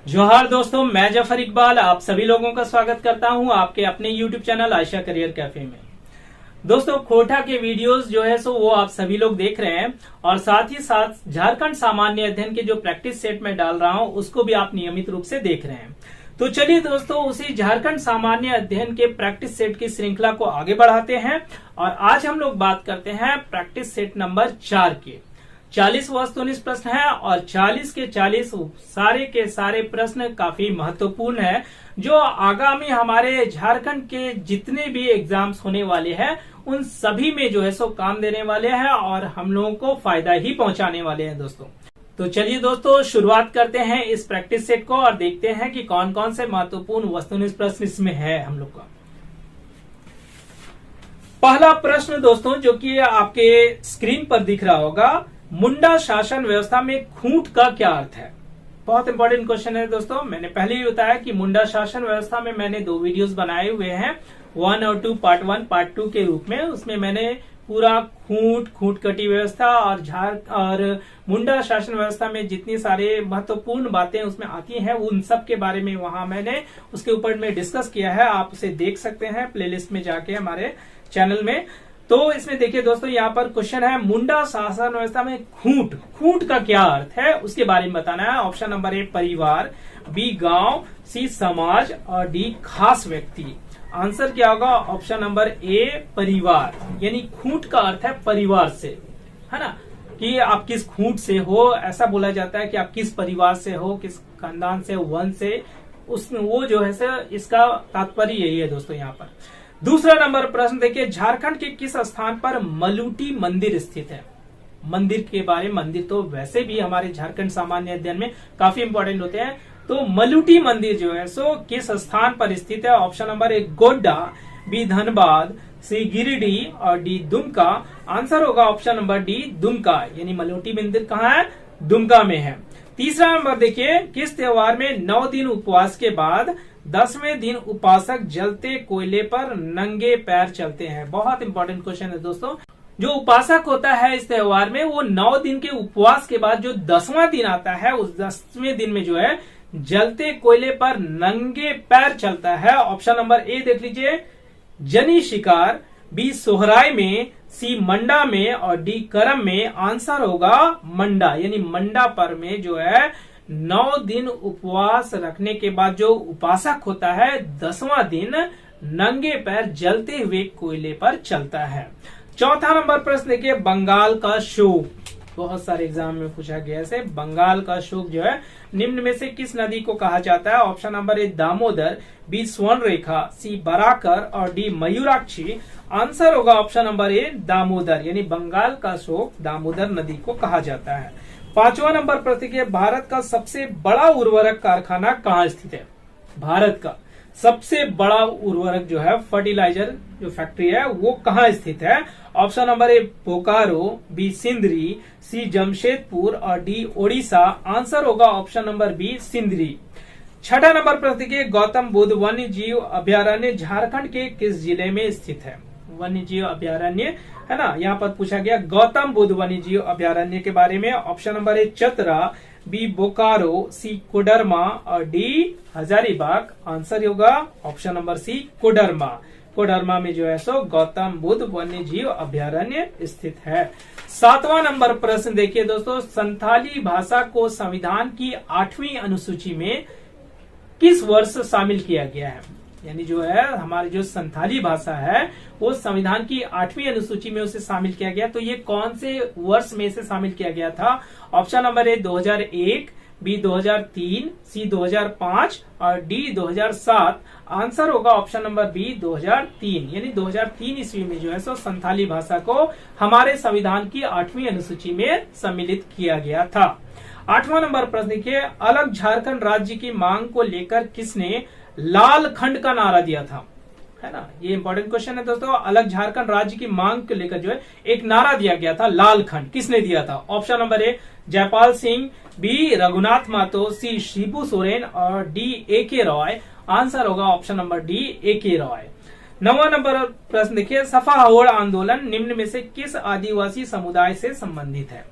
जोहार दोस्तों, मैं जफर इकबाल आप सभी लोगों का स्वागत करता हूं आपके अपने YouTube channel Ayesha career cafe में। दोस्तों, कोटा के वीडियोस जो है वो आप सभी लोग देख रहे हैं और साथ ही साथ झारखंड सामान्य अध्ययन के जो प्रैक्टिस सेट में डाल रहा हूं उसको भी आप नियमित रूप से देख रहे हैं। तो चलिए दोस्तों, उसी झारखंड सामान्य अध्ययन के प्रैक्टिस सेट की श्रृंखला को आगे बढ़ाते हैं और आज हम लोग बात करते हैं प्रैक्टिस सेट नंबर 4 के। 40 वस्तुनिष्ठ प्रश्न है और 40 के 40 सारे के सारे प्रश्न काफी महत्वपूर्ण है, जो आगामी हमारे झारखंड के जितने भी एग्जाम्स होने वाले हैं उन सभी में जो है सो काम देने वाले हैं और हम लोगों को फायदा ही पहुंचाने वाले हैं दोस्तों। तो चलिए दोस्तों, शुरुआत करते हैं इस प्रैक्टिस सेट को और देखते हैं कि कौन कौन से महत्वपूर्ण वस्तुनिष्ठ प्रश्न इसमें है हम लोग का। पहला प्रश्न दोस्तों, जो कि आपके स्क्रीन पर दिख रहा होगा, मुंडा शासन व्यवस्था में खूंट का क्या अर्थ है। बहुत इंपॉर्टेंट क्वेश्चन है दोस्तों। मैंने पहले ही बताया कि मुंडा शासन व्यवस्था में मैंने 2 वीडियोस बनाए हुए हैं, 1 और 2, पार्ट 1 पार्ट 2 के रूप में। उसमें मैंने पूरा खूंट कटी व्यवस्था और मुंडा शासन व्यवस्था में जितनी सारे महत्वपूर्ण बातें उसमें आती हैं उन सब के बारे में वहां मैंने उसके ऊपर में डिस्कस किया है। आप उसे देख सकते हैं प्लेलिस्ट में जाके हमारे चैनल में। तो इसमें देखिए दोस्तों, यहाँ पर क्वेश्चन है मुंडा शासन व्यवस्था में खूंट का क्या अर्थ है उसके बारे में बताना है। ऑप्शन नंबर ए परिवार, बी गांव, सी समाज और डी खास व्यक्ति। आंसर क्या होगा? ऑप्शन नंबर ए परिवार, यानी खूंट का अर्थ है परिवार से, है ना, कि आप किस खूंट से हो। ऐसा बोला जाता है कि आप किस परिवार से हो, किस खानदान से, वन से, वो जो है इसका तात्पर्य यही है दोस्तों यहाँ पर। दूसरा नंबर प्रश्न देखिए, झारखंड के किस स्थान पर मलूटी मंदिर स्थित है। मंदिर के बारे में, मंदिर तो वैसे भी हमारे झारखंड सामान्य अध्ययन में काफी इंपॉर्टेंट होते हैं। तो मलूटी मंदिर जो है सो किस स्थान पर स्थित है। Option number A Godda, B Dhanbad, C Giridih और डी दुमका। आंसर होगा ऑप्शन नंबर डी दुमका, यानी मलूटी मंदिर कहाँ है? दुमका में है। तीसरा नंबर देखिए, किस त्योहार में 9 दिन उपवास के बाद 10वें दिन उपासक जलते कोयले पर नंगे पैर चलते हैं। बहुत इंपॉर्टेंट क्वेश्चन है दोस्तों। जो उपासक होता है इस त्योहार में, वो 9 दिन के उपवास के बाद जो 10वां दिन आता है, उस 10वें दिन में जो है जलते कोयले पर नंगे पैर चलता है। ऑप्शन नंबर ए देख लीजिए, जनी शिकार, बी सोहराय में, सी मंडा में और डी करम में। आंसर होगा मंडा, यानी मंडा पर में जो है 9 दिन उपवास रखने के बाद जो उपासक होता है 10वां दिन नंगे पैर जलते हुए कोयले पर चलता है। चौथा नंबर प्रश्न देखिए, बंगाल का शोक। बहुत सारे एग्जाम में पूछा गया है। बंगाल का शोक जो है निम्न में से किस नदी को कहा जाता है। Option number A Damodar, B Swarnarekha, C Barakar और डी मयूराक्षी। आंसर होगा ऑप्शन नंबर ए दामोदर, यानी बंगाल का शोक दामोदर नदी को कहा जाता है। 5वां नंबर प्रश्न है, भारत का सबसे बड़ा उर्वरक कारखाना कहाँ स्थित है। भारत का सबसे बड़ा उर्वरक जो है फर्टिलाइजर जो फैक्ट्री है वो कहाँ स्थित है। Option number A Bokaro, B Sindri, C Jamshedpur और डी ओडिशा। आंसर होगा ऑप्शन नंबर बी सिंदरी। 6वां नंबर प्रश्न है, गौतम बुद्ध वन्य जीव अभ्यारण्य झारखंड के किस जिले में स्थित है। वन्य जीव अभ्यारण्य है ना, यहाँ पर पूछा गया गौतम बुद्ध वन्य जीव अभ्यारण्य के बारे में। Option number A Chatra, B Bokaro, C Koderma और डी हजारीबाग। आंसर होगा option number C Koderma. Koderma में जो है सो गौतम बुद्ध वन्य जीव अभ्यारण्य स्थित है। 7वां नंबर प्रश्न देखिए दोस्तों, संथाली भाषा को संविधान की 8वीं अनुसूची में किस वर्ष शामिल किया गया है। यानी जो है हमारी जो संथाली भाषा है वो संविधान की 8वीं अनुसूची में उसे शामिल किया गया। तो ये कौन से वर्ष में से शामिल किया गया था। ऑप्शन नंबर ए 2001, बी 2003, सी 2005 और डी 2007। आंसर होगा ऑप्शन नंबर बी 2003, यानी 2003 ईस्वी में जो है सो संथाली भाषा को हमारे संविधान की 8वीं अनुसूची में सम्मिलित किया गया था। 8वां नंबर प्रश्न देखिए, अलग झारखंड राज्य की मांग को लेकर किसने लाल खंड का नारा दिया था, है ना। ये इंपॉर्टेंट क्वेश्चन है दोस्तों। अलग झारखंड राज्य की मांग को लेकर जो है एक नारा दिया गया था लाल खंड, किसने दिया था। Option number A Jaipal Singh, B Raghunath Mahato, C Shibu Soren और डी ए.के. रॉय। आंसर होगा option number D A K. Roy. 9वां नंबर प्रश्न देखिए, सफा हवड़ आंदोलन निम्न में से किस आदिवासी समुदाय से संबंधित है।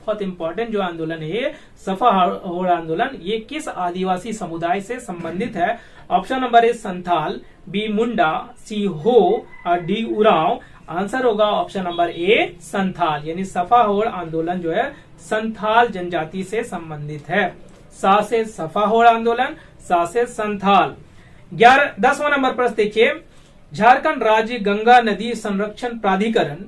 बहुत इंपॉर्टेंट जो आंदोलन है ये सफाहोड़ आंदोलन, ये किस आदिवासी समुदाय से संबंधित है? Option number A Santhal, B Munda, C Ho और डी उरांव। आंसर होगा ऑप्शन नंबर ए संथाल, यानी सफाहोड़ आंदोलन जो है संथाल जनजाति से संबंधित है। सा से सफाहोड़ आंदोलन, सा से संथाल। 10वां नंबर प्रश्न देखिए, झारखंड राज्य गंगा नदी संरक्षण प्राधिकरण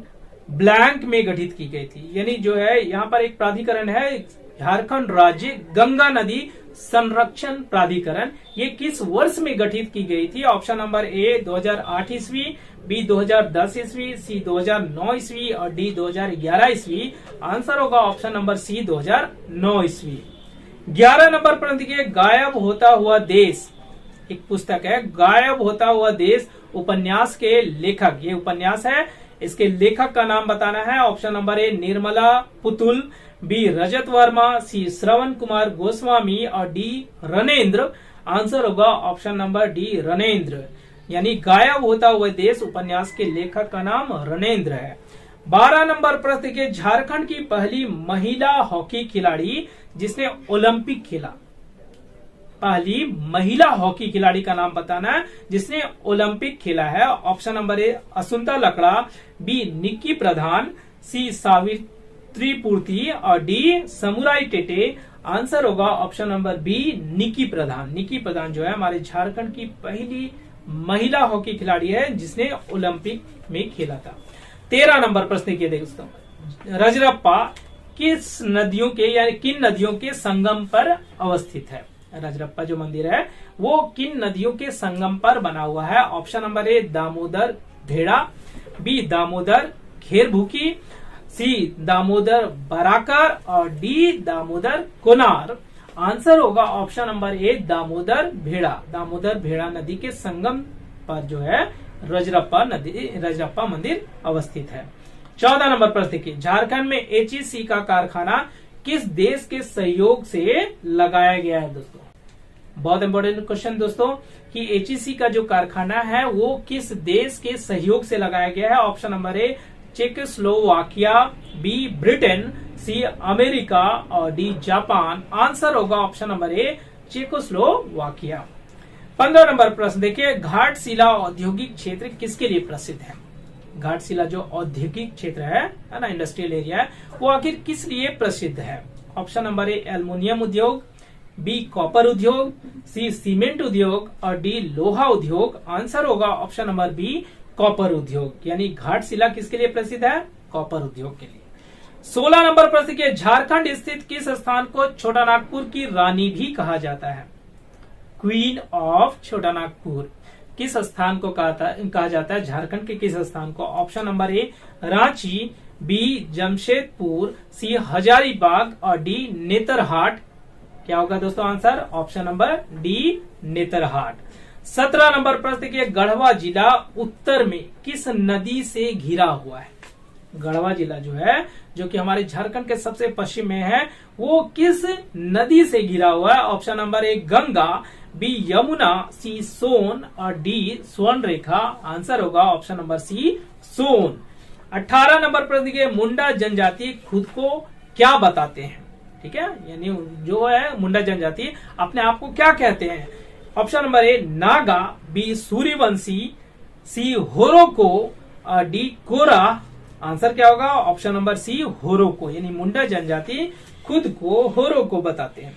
ब्लैंक में गठित की गई थी। यानी जो है यहाँ पर एक प्राधिकरण है झारखंड राज्य गंगा नदी संरक्षण प्राधिकरण, ये किस वर्ष में गठित की गई थी? ऑप्शन नंबर ए 2008 ईस्वी, बी 2010 ईस्वी, सी 2009 ईस्वी और डी 2011 ईस्वी। आंसर होगा ऑप्शन नंबर सी 2009 ईस्वी। 11 नंबर प्रश्न देखिए, गायब होता हुआ देश एक पुस्तक है, गायब होता हुआ देश उपन्यास के लेखक, ये उपन्यास है, इसके लेखक का नाम बताना है। Option number A Nirmala Putul, B Rajat Verma, C Shravan Kumar Goswami और डी रणेंद्र। आंसर होगा ऑप्शन नंबर डी रणेंद्र, यानी गायब होता हुआ देश उपन्यास के लेखक का नाम रणेंद्र है। 12 नंबर प्रश्न के, झारखंड की पहली महिला हॉकी खिलाड़ी जिसने ओलंपिक खेला, पहली महिला हॉकी खिलाड़ी का नाम बताना है जिसने ओलंपिक खेला है। Option number A Asunta Lakra, B Nikki Pradhan, C Savitri Purti और डी समुराई टेटे। आंसर होगा option number B Nikki Pradhan. Nikki Pradhan जो है हमारे झारखंड की पहली महिला हॉकी खिलाड़ी है जिसने ओलंपिक में खेला था। 13 नंबर प्रश्न के दोस्तों, रजरप्पा किस नदियों के या किन नदियों के संगम पर अवस्थित है? रजरप्पा जो मंदिर है वो किन नदियों के संगम पर बना हुआ है? ऑप्शन नंबर ए दामोदर भेड़ा, बी दामोदर खेरभूकी, सी दामोदर बराकर और डी दामोदर कोनार। आंसर होगा ऑप्शन नंबर ए दामोदर भेड़ा। दामोदर भेड़ा नदी के संगम पर जो है रजरप्पा मंदिर अवस्थित है। 14 नंबर प्रश्न देखिए, झारखंड में एचईसी का कारखाना किस देश के सहयोग से लगाया गया है? दोस्तों बहुत इंपॉर्टेंट क्वेश्चन दोस्तों कि एचईसी का जो कारखाना है वो किस देश के सहयोग से लगाया गया है? Option number A Czechoslovakia, B Britain, C America और डी जापान। आंसर होगा option number A Czechoslovakia. 15 number प्रश्न देखिए, घाटशिला औद्योगिक क्षेत्र किसके लिए प्रसिद्ध है? घाटशिला जो औद्योगिक क्षेत्र है ना, इंडस्ट्रियल एरिया है, वो आखिर किस लिए प्रसिद्ध है? ऑप्शन नंबर ए एल्युमिनियम उद्योग, बी कॉपर उद्योग, सी सीमेंट उद्योग और डी लोहा उद्योग। आंसर होगा ऑप्शन नंबर बी कॉपर उद्योग, यानी घाटशिला किसके लिए प्रसिद्ध है? कॉपर उद्योग के लिए। 16 नंबर प्रश्न के, झारखंड स्थित किस स्थान को छोटा नागपुर की रानी भी कहा जाता है? क्वीन ऑफ छोटा नागपुर किस स्थान को कहा जाता है? झारखंड के किस स्थान को? Option number A Ranchi, B Jamshedpur, C Hazaribagh और डी नेतरहाट। क्या होगा दोस्तों answer? Option number D Netarhat. 17 number प्रश्न के, गढ़वा जिला उत्तर में किस नदी से घिरा हुआ है? गढ़वा जिला जो है जो कि हमारे झारखंड के सबसे पश्चिम में है वो किस नदी से घिरा हुआ है? Option number A Ganga, B Yamuna, C Son और डी स्वर्ण रेखा। आंसर होगा option number C Son. 18 number प्रश्न के, मुंडा जनजाति खुद को क्या बताते हैं? ठीक है, यानी जो है मुंडा जनजाति अपने आप को क्या कहते हैं? Option number A Naga, B Suryavanshi, C Horoko और डी कोरा। आंसर क्या होगा? ऑप्शन नंबर सी होरोको, यानी मुंडा जनजाति खुद को होरोको बताते हैं।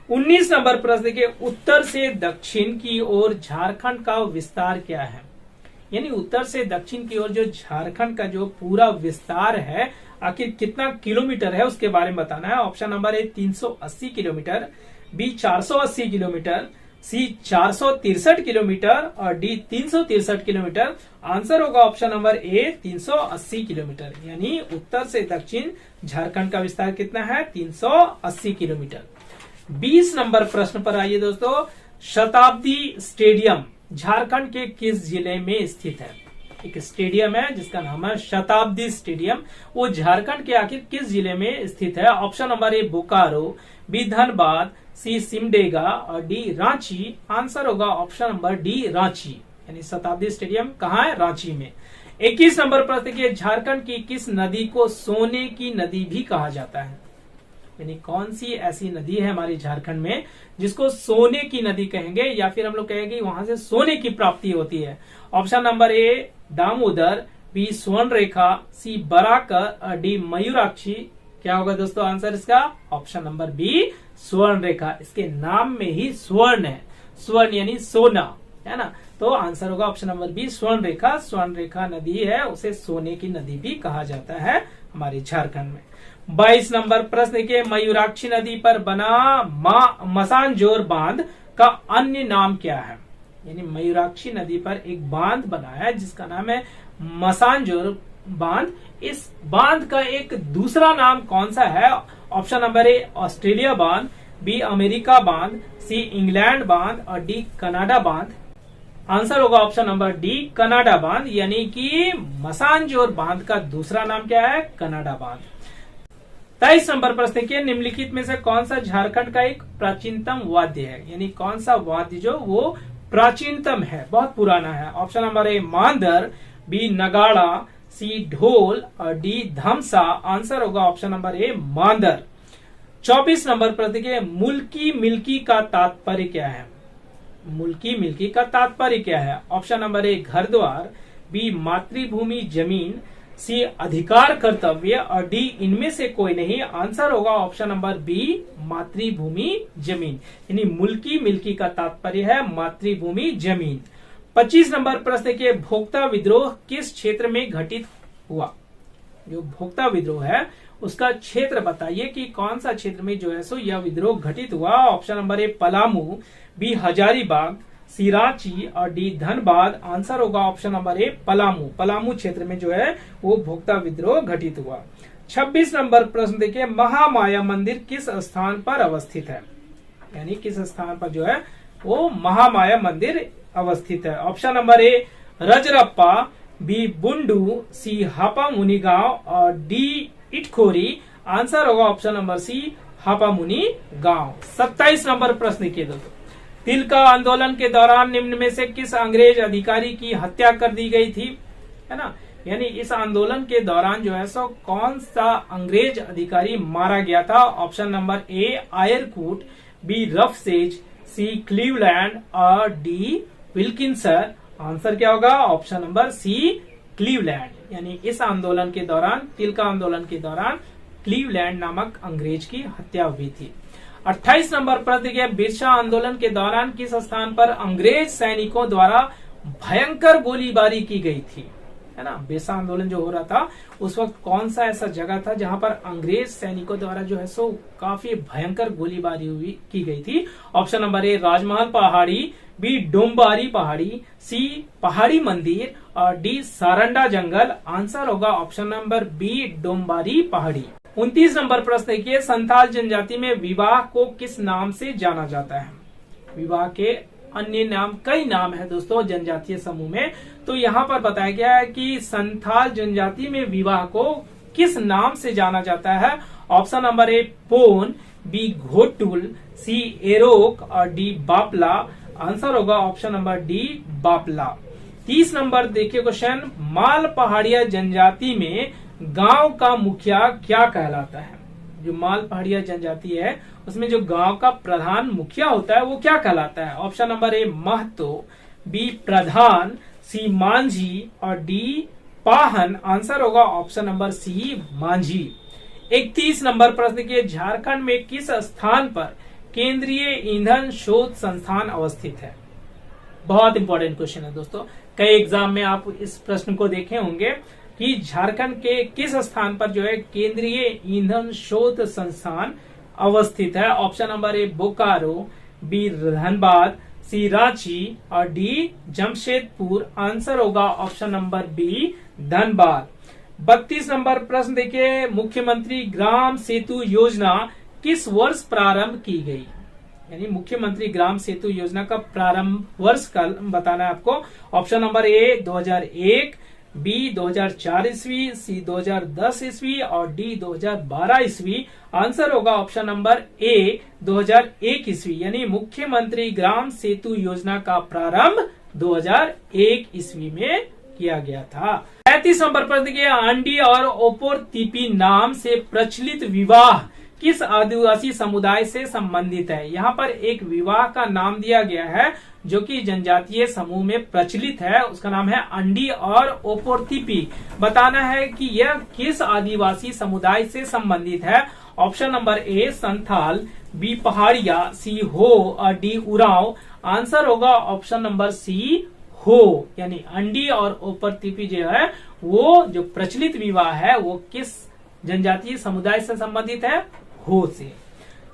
19 नंबर प्रश्न के, उत्तर से दक्षिण की ओर झारखंड का विस्तार क्या है? यानी उत्तर से दक्षिण की ओर जो झारखंड का जो पूरा विस्तार है आखिर कितना किलोमीटर है उसके बारे में बताना है। Option number A 380 kilometre, B 480 kilometre, C 463 kilometre और डी 363 किलोमीटर। आंसर होगा ऑप्शन नंबर ए 380 किलोमीटर, यानी उत्तर से दक्षिण झारखंड का विस्तार कितना है? 380 किलोमीटर। 20 नंबर प्रश्न पर आइए दोस्तों, शताब्दी स्टेडियम झारखंड के किस जिले में स्थित है? एक स्टेडियम है जिसका नाम है शताब्दी स्टेडियम, वो झारखंड के आखिर किस जिले में स्थित है? Option number A Bokaro, B Dhanbad, C Simdega और डी रांची। आंसर होगा ऑप्शन नंबर डी रांची, यानी शताब्दी स्टेडियम कहाँ है? रांची में। 21 नंबर प्रश्न के, झारखंड की किस नदी को सोने की नदी भी कहा जाता है? यानी कौन सी ऐसी नदी है हमारे झारखंड में जिसको सोने की नदी कहेंगे, या फिर हम लोग कहेंगे वहां से सोने की प्राप्ति होती है। Option number A Damodar, B Swarnarekha, C Barakar, D Mayurakshi. क्या होगा दोस्तों आंसर इसका? Option number B Swarnarekha. इसके नाम में ही स्वर्ण है, स्वर्ण यानी सोना, है ना। तो आंसर होगा option number B Subarnarekha. Subarnarekha नदी है, उसे सोने की नदी भी कहा जाता है हमारे झारखंड में। 22 नंबर प्रश्न देखिए, मयूराक्षी नदी पर बना मसानजोर बांध का अन्य नाम क्या है? यानी मयूराक्षी नदी पर एक बांध बना है जिसका नाम है मसानजोर बांध। इस बांध का एक दूसरा नाम कौन सा है? ऑप्शन नंबर ए ऑस्ट्रेलिया बांध, बी अमेरिका बांध, सी इंग्लैंड बांध और डी कनाडा बांध। आंसर होगा ऑप्शन नंबर डी कनाडा बांध, यानी कि मसानजोर बांध का दूसरा नाम क्या है? कनाडा बांध। 23 नंबर प्रश्न देखिए, निम्नलिखित में से कौन सा झारखंड का एक प्राचीनतम वाद्य है? यानी कौन सा वाद्य जो वो प्राचीनतम है, बहुत पुराना है? ऑप्शन नंबर ए मांदर, बी नगाड़ा, सी ढोल और डी धमसा। आंसर होगा ऑप्शन नंबर ए मांदर। 24 नंबर प्रश्न देखिए, मुल्की मिल्की का तात्पर्य क्या है? मुल्की मिल्की का तात्पर्य क्या है? ऑप्शन नंबर ए घर द्वार, बी मातृभूमि जमीन, सी अधिकार कर्तव्य और डी इनमें से कोई नहीं। आंसर होगा ऑप्शन नंबर बी मातृभूमि जमीन, यानी मुल्की मिल्की का तात्पर्य है मातृभूमि जमीन। 25 नंबर प्रश्न देखिए, भोक्ता विद्रोह किस क्षेत्र में घटित हुआ? जो भोक्ता विद्रोह है उसका क्षेत्र बताइए कि कौन सा क्षेत्र में जो है सो यह विद्रोह घटित हुआ। Option number A Palamu, B Hazaribagh, C Ranchi और डी धनबाद। आंसर होगा option number A Palamu. Palamu क्षेत्र में जो है वो भोक्ता विद्रोह घटित हुआ। 26 नंबर प्रश्न देखिए, महामाया मंदिर किस स्थान पर अवस्थित है? यानी किस स्थान पर जो है वो महामाया मंदिर अवस्थित है? Option number A Rajrappa, B Bundu, C Hapa Muni गांव और डी इटखोरी। आंसर होगा option number C Hapa Muni गांव। 27 नंबर प्रश्न देखिए दोस्तों, तिलका आंदोलन के दौरान निम्न में से किस अंग्रेज अधिकारी की हत्या कर दी गई थी? है ना, यानी इस आंदोलन के दौरान जो है सो कौन सा अंग्रेज अधिकारी मारा गया था? Option number A Eyre Coote, B Roughsedge, C Cleveland और डी विल्किंसन। आंसर क्या होगा? Option number C Cleveland. यानी इस आंदोलन के दौरान, तिलका आंदोलन के दौरान क्लीवलैंड नामक अंग्रेज की हत्या हुई थी। 28 नंबर प्रश्न देखिए, बिरसा आंदोलन के दौरान किस स्थान पर अंग्रेज सैनिकों द्वारा भयंकर गोलीबारी की गई थी? है ना, बिरसा आंदोलन जो हो रहा था उस वक्त कौन सा ऐसा जगह था जहां पर अंग्रेज सैनिकों द्वारा जो है सो काफी भयंकर गोलीबारी की गई थी? ऑप्शन नंबर ए राजमहल पहाड़ी, बी डोम्बारी पहाड़ी, सी पहाड़ी मंदिर और डी सारंडा जंगल। आंसर होगा ऑप्शन नंबर बी डोम्बारी पहाड़ी। 29 नंबर प्रश्न देखिए, संथाल जनजाति में विवाह को किस नाम से जाना जाता है? विवाह के अन्य नाम, कई नाम है दोस्तों जनजातीय समूह में, तो यहाँ पर बताया गया है कि संथाल जनजाति में विवाह को किस नाम से जाना जाता है? Option number A Pon, B Ghotul, C Erok और डी बापला। आंसर होगा option number D Bapla. 30 number देखिए क्वेश्चन, माल पहाड़िया जनजाति में गांव का मुखिया क्या कहलाता है? जो माल पहाड़िया जनजाति है उसमें जो गांव का प्रधान मुखिया होता है वो क्या कहलाता है? Option number A Mahato, B Pradhan, C Manjhi और डी पाहन। आंसर होगा option number C Manjhi. 31 number प्रश्न के, झारखंड में किस स्थान पर केंद्रीय ईंधन शोध संस्थान अवस्थित है? बहुत इंपॉर्टेंट क्वेश्चन है दोस्तों, कई एग्जाम में आप इस प्रश्न को देखे होंगे कि झारखंड के किस स्थान पर जो है केंद्रीय ईंधन शोध संस्थान अवस्थित है? Option number A Bokaro, B Dhanbad, C Ranchi और डी जमशेदपुर। आंसर होगा option number B Dhanbad. 32 number प्रश्न देखिए, मुख्यमंत्री ग्राम सेतु योजना किस वर्ष प्रारंभ की गई? यानी मुख्यमंत्री ग्राम सेतु योजना का प्रारंभ वर्ष का बताना है आपको। ऑप्शन नंबर ए 2001, बी 2004 ईस्वी, सी 2010 ईस्वी और डी 2012 ईस्वी। आंसर होगा ऑप्शन नंबर ए 2001 ईस्वी, यानी मुख्यमंत्री ग्राम सेतु योजना का प्रारंभ 2001 ईस्वी में किया गया था। 35 नंबर प्रश्न देखिए, आंडी और ओपोर तिपी नाम से प्रचलित विवाह किस आदिवासी समुदाय से संबंधित है। यहाँ पर एक विवाह का नाम दिया गया है जो कि जनजातीय समूह में प्रचलित है, उसका नाम है अंडी और ओपोर्तिपी। बताना है कि यह किस आदिवासी समुदाय से संबंधित है। Option number A Santhal, B Paharia, C Ho और डी उरांव। आंसर होगा ऑप्शन नंबर सी हो, यानी अंडी और ओपोर्तिपी जो है वो जो प्रचलित विवाह है वो किस जनजातीय समुदाय से संबंधित है, हो से।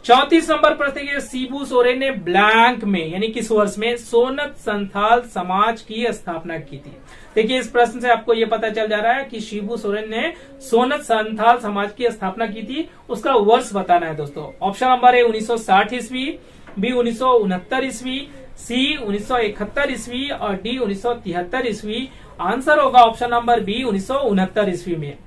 34 नंबर प्रश्न के शिबू सोरेन ने ब्लैंक में यानी किस वर्ष में सोनत संथाल समाज की स्थापना की थी। देखिए इस प्रश्न से आपको ये पता चल जा रहा है कि शिबू सोरेन ने सोनत संथाल समाज की स्थापना की थी, उसका वर्ष बताना है दोस्तों। ऑप्शन नंबर ए 1960 ईस्वी, बी 1969 ईस्वी, सी 1971 ईस्वी और डी 1973 ईस्वी। आंसर होगा ऑप्शन नंबर बी 1969 ईस्वी में।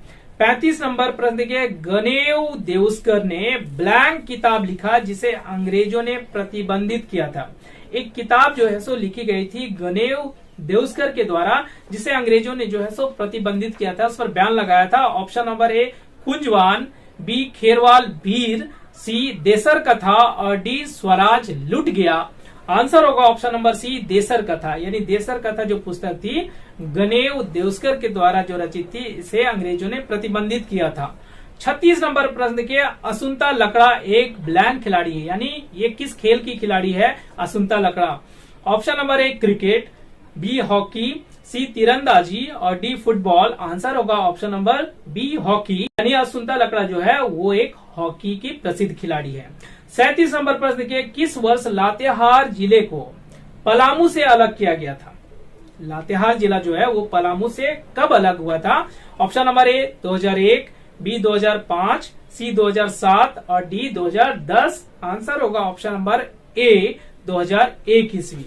35 नंबर प्रश्न के गनेव देउस्कर ने ब्लैंक किताब लिखा जिसे अंग्रेजों ने प्रतिबंधित किया था। एक किताब जो है सो लिखी गई थी गनेव देउस्कर के द्वारा जिसे अंग्रेजों ने जो है सो प्रतिबंधित किया था, उस पर बैन लगाया था। Option number A Kunjwan, B Kherwal Veer, C Desar Katha और डी स्वराज लुट गया। आंसर होगा ऑप्शन नंबर सी देसर कथा, यानी देसर कथा जो पुस्तक थी गनेव देउस्कर के द्वारा जो रचित थी, इसे अंग्रेजों ने प्रतिबंधित किया था। 36 नंबर प्रश्न के असुंता लकड़ा एक ब्लैंक खिलाड़ी है, यानी ये किस खेल की खिलाड़ी है Asunta Lakra. Option number A cricket, B hockey, C तीरंदाजी और डी फुटबॉल। आंसर होगा ऑप्शन नंबर बी हॉकी, यानी असुंता लकड़ा जो है वो एक हॉकी की प्रसिद्ध खिलाड़ी है। 37 नंबर प्रश्न के किस वर्ष लातेहार जिले को पलामू से अलग किया गया था। लातेहार जिला जो है वो पलामू से कब अलग हुआ था। ऑप्शन नंबर ए 2001, बी 2005, सी 2007 और डी 2010। आंसर होगा ऑप्शन नंबर ए 2001 ईस्वी।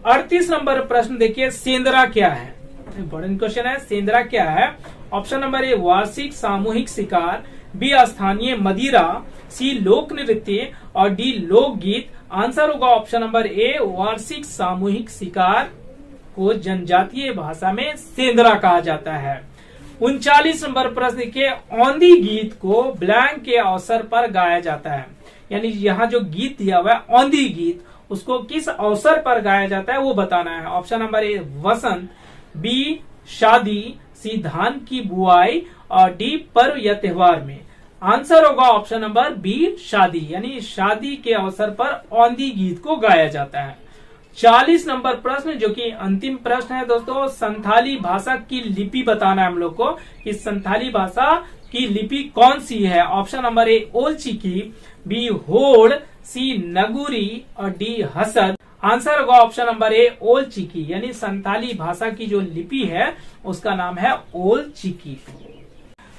38 नंबर प्रश्न देखिए सेंदरा क्या है, इंपॉर्टेंट क्वेश्चन है। सेंदरा क्या है। ऑप्शन नंबर ए वार्षिक सामूहिक शिकार, बी स्थानीय मदिरा, सी लोक नृत्य और डी लोकगीत। आंसर होगा ऑप्शन नंबर ए वार्षिक सामूहिक शिकार को जनजातीय भाषा में सेंदरा कहा जाता है। 39 नंबर प्रश्न के औंधी गीत को ब्लैंक के अवसर पर गाया जाता है, यानी यहाँ जो गीत दिया हुआ है औंधी गीत, उसको किस अवसर पर गाया जाता है वो बताना है। ऑप्शन नंबर ए वसंत, बी शादी, सी धान की बुआई और डी पर्व या त्योहार में। आंसर होगा ऑप्शन नंबर बी शादी, यानी शादी के अवसर पर औंधी गीत को गाया जाता है। 40 नंबर प्रश्न जो कि अंतिम प्रश्न है दोस्तों, संथाली भाषा की लिपि बताना है हम लोग को कि संथाली भाषा की लिपि कौन सी है। Option number A Ol Chiki, B होड़, सी नगुरी और डी हसद। आंसर होगा ऑप्शन नंबर ए ओलचिकी, यानी संथाली भाषा की जो लिपि है उसका नाम है ओलचिकी।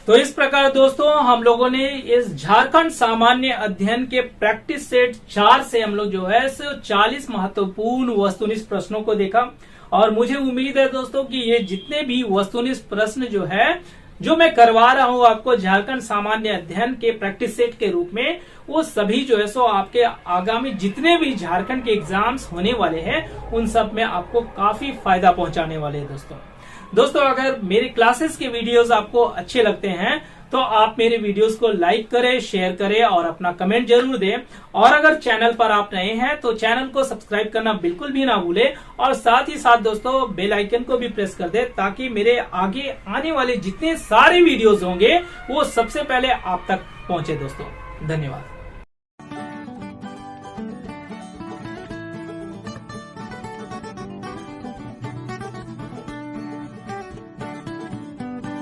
तो इस प्रकार दोस्तों हम लोगों ने इस झारखंड सामान्य अध्ययन के प्रैक्टिस सेट 4 से हम लोग जो है 40 महत्वपूर्ण वस्तुनिष्ठ प्रश्नों को देखा, और मुझे उम्मीद है दोस्तों कि ये जितने भी वस्तुनिष्ठ प्रश्न जो है जो मैं करवा रहा हूँ आपको झारखंड सामान्य अध्ययन के प्रैक्टिस सेट के रूप में, वो सभी जो है सो आपके आगामी जितने भी झारखंड के एग्जाम्स होने वाले हैं उन सब में आपको काफी फायदा पहुंचाने वाले हैं दोस्तों। अगर मेरे क्लासेस के वीडियोस आपको अच्छे लगते हैं तो आप मेरे वीडियोस को लाइक करें, शेयर करें और अपना कमेंट जरूर दें। और अगर चैनल पर आप नए हैं तो चैनल को सब्सक्राइब करना बिल्कुल भी ना भूलें, और साथ ही साथ दोस्तों बेल आइकन को भी प्रेस कर दें ताकि मेरे आगे आने वाले जितने सारे वीडियोस होंगे वो सबसे पहले आप तक पहुंचे दोस्तों। धन्यवाद।